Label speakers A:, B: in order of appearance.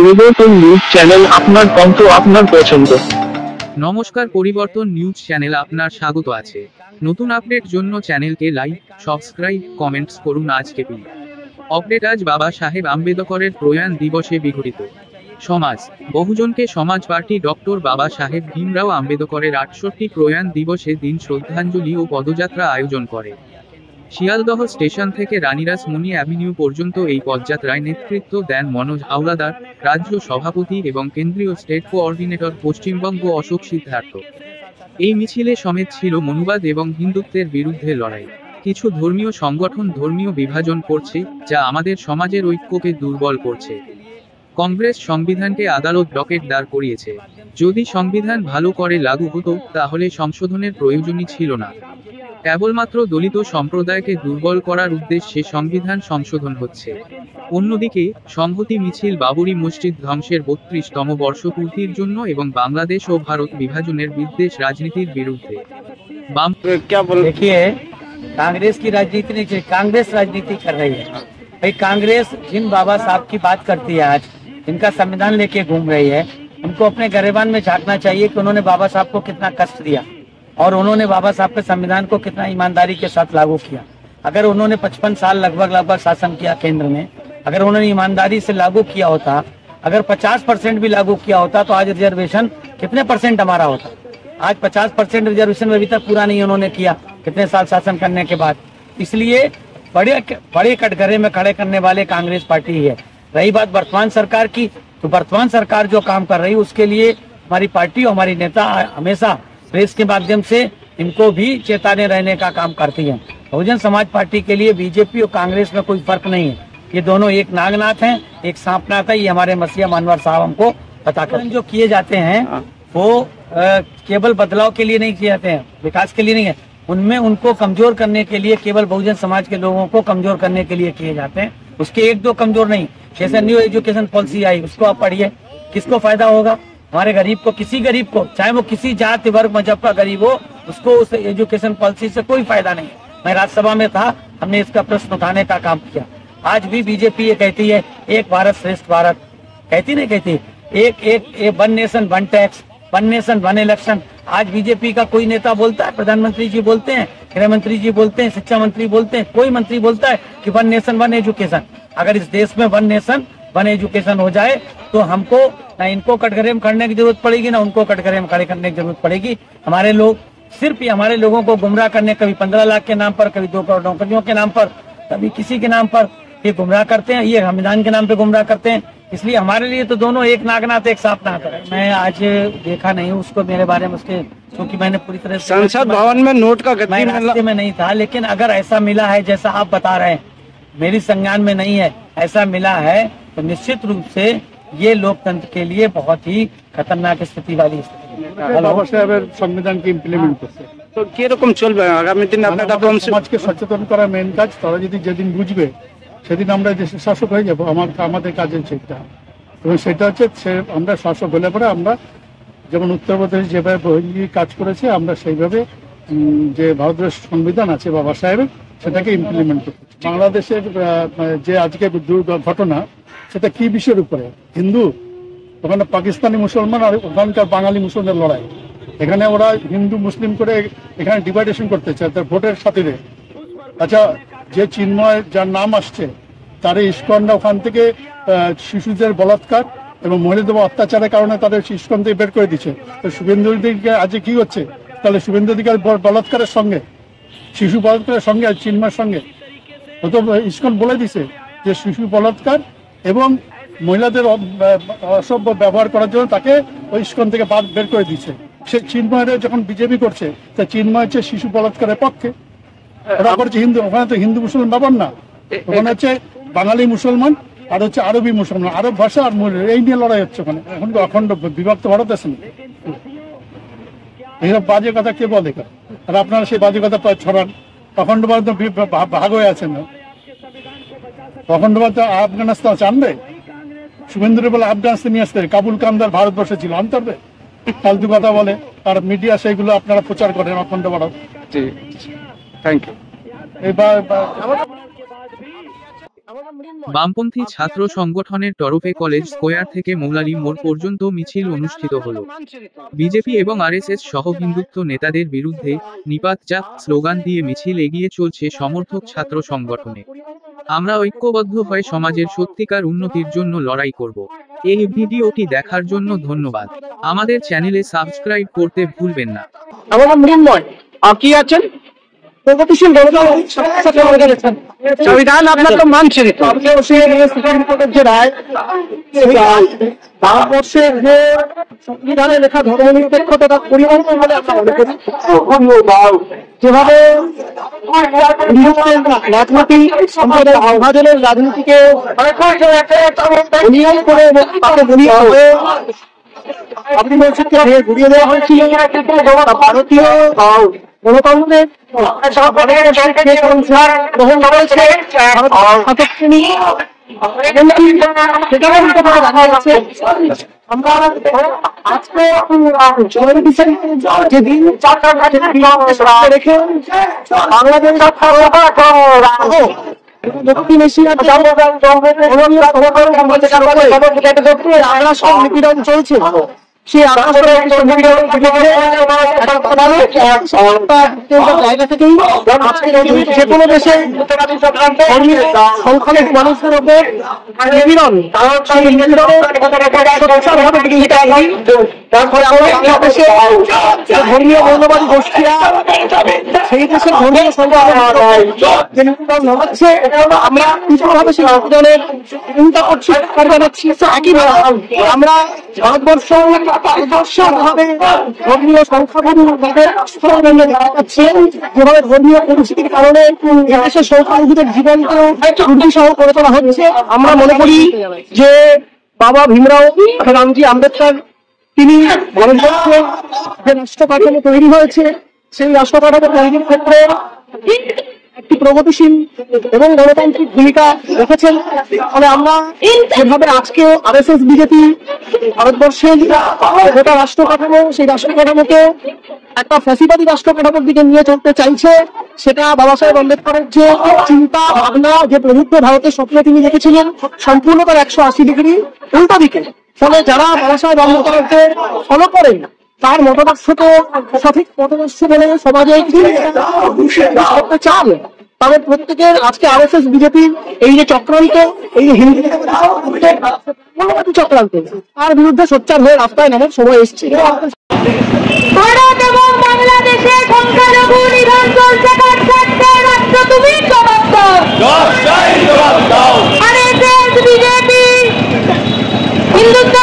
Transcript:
A: পরিবর্তন news channel, আপনার কণ্ঠ, আপনার পছন্দ।
B: নমস্কার, পরিবর্তন নিউজ চ্যানেল আপনার স্বাগত আছে। নতুন আপডেট জন্য চ্যানেলকে লাইক, সাবস্ক্রাইব, কমেন্টস করুন। আজকে আপডেট। আজ বাবা সাহেব আম্বেদকরের প্রয়াণ দিবসে বিঘটিত সমাজ বহুজনকে সমাজ পার্টি ডক্টর বাবা সাহেব ভীমরাও আম্বেদকরের 68 প্রয়াণ দিবসে দিন শ্রদ্ধাঞ্জলি ও পদযাত্রা আয়োজন করে। শিয়ালদহ স্টেশন থেকে রানীরাস মণি অ্যাভিনিউ পর্যন্ত এই পদযাত্রায় নেতৃত্ব দেন মনোজ হাওলাদার, রাজ্য সভাপতি এবং কেন্দ্রীয় স্টেট কোঅর্ডিনেটর পশ্চিমবঙ্গ অশোক সিদ্ধার্থ। এই মিছিলে সমেত ছিল মনুবাদ এবং হিন্দুত্বের বিরুদ্ধে লড়াই। কিছু ধর্মীয় সংগঠন ধর্মীয় বিভাজন করছে, যা আমাদের সমাজের ঐক্যকে দুর্বল করছে। কংগ্রেস সংবিধানকে আদালত ডকেট দাঁড় করিয়েছে। যদি সংবিধান ভালো করে লাগু হতো, তাহলে সংশোধনের প্রয়োজনই ছিল না। কেবলমাত্র দলিত সম্প্রদায়কে দুর্বল করার উদ্দেশ্যে সংবিধান সংশোধন হচ্ছে। অন্যদিকে সংহতি মিছিল বাবরি মসজিদ ধ্বংসের 32তম বর্ষপূর্তির জন্য এবং বাংলাদেশ ও ভারত বিভাজনের বিদ্বেষ রাজনীতির বিরুদ্ধে।
C: देखिए, कांग्रेस की राजनीति नहीं, कांग्रेस राजनीति कर रही है। भाई कांग्रेस जिन बाबा साहब की बात करती है, आज इनका संविधान लेके घूम रही है, उनको अपने गरेबान में झांकना चाहिए कि उन्होंने बाबा साहब को कितना कष्ट दिया और उन्होंने बाबा साहब के संविधान को कितना ईमानदारी के साथ लागू किया। अगर उन्होंने 55 साल लगभग शासन किया केंद्र में, अगर उन्होंने ईमानदारी से लागू किया होता, अगर 50% भी लागू किया होता, तो आज रिजर्वेशन कितने परसेंट हमारा होता। आज 50% रिजर्वेशन में अभी तक पूरा नहीं उन्होंने किया, कितने साल शासन करने के बाद। इसलिए बड़े कटघरे में खड़े करने वाले कांग्रेस पार्टी है। रही बात वर्तमान सरकार की, तो वर्तमान सरकार जो काम कर रही है, उसके लिए हमारी पार्टी और हमारी नेता हमेशा प्रेस के माध्यम से इनको भी चेताने रहने का काम करती है। बहुजन समाज पार्टी के लिए बीजेपी और कांग्रेस में कोई फर्क नहीं है। ये दोनों एक नागनाथ हैं, एक सांपनाथ है। ये हमारे मसीहा मानवर साहब हमको पता कर। जो किए जाते हैं वो केवल बदलाव के लिए नहीं किए जाते हैं, विकास के लिए नहीं है। उनमें उनको कमजोर करने के लिए, केवल बहुजन समाज के लोगों को कमजोर करने के लिए किए जाते हैं। उसके एक दो कमजोर नहीं। जैसे न्यू एजुकेशन पॉलिसी आई, उसको आप पढ़िए, किसको फायदा होगा? हमारे गरीब को, किसी गरीब को, चाहे वो किसी जाति वर्ग मजहब का गरीब हो, उसको उस एजुकेशन पॉलिसी से कोई फायदा नहीं। मैं राज्यसभा में था, हमने इसका प्रश्न उठाने का काम किया। आज भी बीजेपी ये कहती है एक भारत श्रेष्ठ भारत, कहती नहीं कहती, एक one nation one tax, one nation one election. आज बीजेपी का कोई नेता बोलता है? प्रधानमंत्री जी बोलते हैं, गृह मंत्री जी बोलते हैं, शिक्षा मंत्री बोलते हैं, कोई मंत्री बोलता है कि वन नेशन वन एजुकेशन? अगर इस देश में वन नेशन वन एजुकेशन हो जाए, तो हमको ना इनको कटघरे में खड़ने की जरूरत पड़ेगी, ना उनको कटघरे में खड़े करने की जरूरत पड़ेगी। हमारे लोग सिर्फ ये हमारे लोगों को गुमराह करने, कभी 15 लाख के नाम पर, कभी 2 करोड़ नौकरियों के नाम पर, कभी किसी के नाम पर ये गुमराह करते हैं, ये संविधान के नाम पे गुमराह करते हैं। इसलिए हमारे लिए तो दोनों एक नागनाथ एक सांपनाथ है। मैं आज देखा नहीं उसको, मेरे बारे में उसके, क्योंकि मैंने पूरी तरह से
D: संसद भवन में नोट का
C: मैं रास्ते में नहीं था, लेकिन अगर ऐसा मिला है जैसा आप बता रहे हैं, मेरी संज्ञान में नहीं है, ऐसा मिला है, तो निश्चित रूप से ये लोकतंत्र के लिए बहुत ही खतरनाक स्थिति वाली
D: বাবা সাহেবের সংবিধানকে ইমপ্লিমেন্ট করছে। তো কিরকম চলবে আগামী দিনে? আপনারা সমাজকে সচেতন করা মেন কাজ। তারা যদি যেদিন বুঝবে, সেদিন আমরা দেশের শাসক হয়ে যাবো। আমাদের কাজের সেটা, এবং সেটা হচ্ছে আমরা শাসক হলে পরে আমরা যেমন উত্তরপ্রদেশ যেভাবে বহির্মুখী কাজ করেছে, আমরা সেইভাবে যে ভারতের সংবিধান আছে বাবা সাহেবের, সেটাকে ইমপ্লিমেন্ট করতে। বাংলাদেশের যে আজকে ঘটনা, সেটা কি বিষয়ের উপরে? হিন্দু, ওখানে পাকিস্তানি মুসলমান আর ওখানকার বাঙালি মুসলমানদের লড়াই। এখানে ওরা হিন্দু মুসলিম করে এখানে ডিভাইডেশন করতে চায় তার ভোটের খাতিরে। আচ্ছা, যে চিন্ময় যার নাম আসছে, তার ইস্কনরা ওখান থেকে শিশুদের বলাৎকার এবং মহিলাদের অত্যাচারের কারণে তাদের ইস্কন থেকে বের করে দিচ্ছে। তো শুভেন্দু অধিকারী আজকে কি হচ্ছে? তাহলে শুভেন্দু অধিকারী বলাৎকারের সঙ্গে, শিশু বলাৎকারের সঙ্গে আর চিন্ময়ের সঙ্গে ও তো ইস্কন বলে দিছে যে শিশু বলাৎকার এবং মহিলাদের অসভ্য ব্যবহার করার জন্য তাকে ওই ইস্কন থেকে বের করে দিচ্ছে। সে চিন্ময়ের যখন বিজেপি করছে, তা চিন্ময় হচ্ছে শিশু বলাৎকারের পক্ষে। ওরা করছে হিন্দু, ওখানে তো হিন্দু মুসলমান ব্যাপার না, ওখানে হচ্ছে বাঙালি মুসলমান আর হচ্ছে আরবি মুসলমান, আরব ভাষা আর এই নিয়ে লড়াই হচ্ছে ওখানে। এখন তো অখণ্ড বিভক্ত ভারত আছে না। এইসব বাজে কথা কে বলে? আর আপনারা সেই বাজে কথা ছড়ান। অখণ্ড ভারত ভাগ হয়ে আছেন না। অখণ্ড ভারত আফগানিস্তান আনবে? শুভেন্দুরে বলে আফগানিস্তান নিয়ে আসতে, কাবুল কান্দার ভারতবর্ষে ছিল, আনতে হবে? ফালতু কথা বলে, আর মিডিয়া সেইগুলো আপনারা প্রচার করেন অখণ্ড ভারত। Thank you.
B: বামপন্থী ছাত্র সংগঠনের তরফে কলেজ স্কোয়ার থেকে মৌলালী মোড় পর্যন্ত মিছিল অনুষ্ঠিত হল। বিজেপি এবং আরএসএস সহ হিন্দুত্ব নেতাদের বিরুদ্ধে নিপাত জাত স্লোগান দিয়ে মিছিল এগিয়ে চলছে সমর্থক ছাত্র সংগঠনে। আমরা ঐক্যবদ্ধ হয়ে সমাজের সত্যিকার উন্নতির জন্য লড়াই করব। এই ভিডিওটি দেখার জন্য ধন্যবাদ। আমাদের চ্যানেলে সাবস্ক্রাইব করতে ভুলবেন না।
E: আমার মৃন্ময় কি আছেন প্রগতিশীল সংবিধান আপনার তো মানছে যে রায় ভারতবর্ষের যে সংবিধানে লেখা ধর্মনিরপেক্ষতা পরিবর্তন বলে আমরা মনে করি। যেভাবে রাজনীতি আমাদের বিভাজনের রাজনীতিকে নিয়ম করে তাকে আপনি বলছেন ঘুরিয়ে দেওয়া হয়েছিল ভারতীয় গণতন্ত্রের গ্রহণ করেছে আমরা আজকে যেদিন রেখে বাংলাদেশ দক্ষিণ এশিয়ার সব নিপীড়ন চলছে সেই জায়গা থেকেই যে কোনো দেশে সংখ্যালঘু মানুষদের উপর নিপীড়ন ধর্মীয় মৌলবাদী গোষ্ঠীরা সেই দেশের ধর্মীয় হচ্ছে আমরা কিছুভাবে সেই নিপীড়নের চিন্তা করছি জানাচ্ছি। একইভাবে আমরা ভারতবর্ষ ভাবে ধর্মীয় সংখ্যাগুরু দেখাচ্ছি যেভাবে ধর্মীয় পরিস্থিতির কারণে দেশের সংখ্যালঘুদের জীবনকে দুর্বিষহ করে তোলা হচ্ছে। আমরা মনে করি যে বাবা ভীমরাও রামজি আম্বেদকর তিনি ভারতবর্ষের যে রাষ্ট্র কাঠামো তৈরি হয়েছে সেই রাষ্ট্র কাঠামো তৈরির ক্ষেত্রে একটি প্রগতিশীল এবং গণতান্ত্রিক ভূমিকা রেখেছেন। ফলে আমরা যেভাবে আজকে আরএসএস বিজেপি ভারতবর্ষের গোটা রাষ্ট্র কাঠামো সেই রাষ্ট্র কাঠামোকে একটা ফ্যাসিবাদী রাষ্ট্র কাঠামোর দিকে নিয়ে চলতে চাইছে, সেটা বাবা সাহেব আম্বেদকরের যে চিন্তা ভাবনা যে প্রবুদ্ধ ভারতের স্বপ্নে তিনি দেখেছিলেন সম্পূর্ণ তার 180 ডিগ্রি উল্টো দিকে। ফলে যারা বাবা সাহেব আম্বেদকরকে ফলো করেন তার মতাদর্শকে সঠিক মতাদর্শ বলে সমাজে করতে চান, তাদের প্রত্যেকের আজকে আরএসএস বিজেপির এই যে চক্রান্ত, এই যে হিন্দু চক্রান্ত তার বিরুদ্ধে সোচ্চার হয়ে রাস্তায় নামার সময় এসছে।
F: ভারত এবং বাংলাদেশে সংখ্যালঘু নিধন চলছে, রাষ্ট্র তুমি জবাব দাও। RSS BJP Hindutva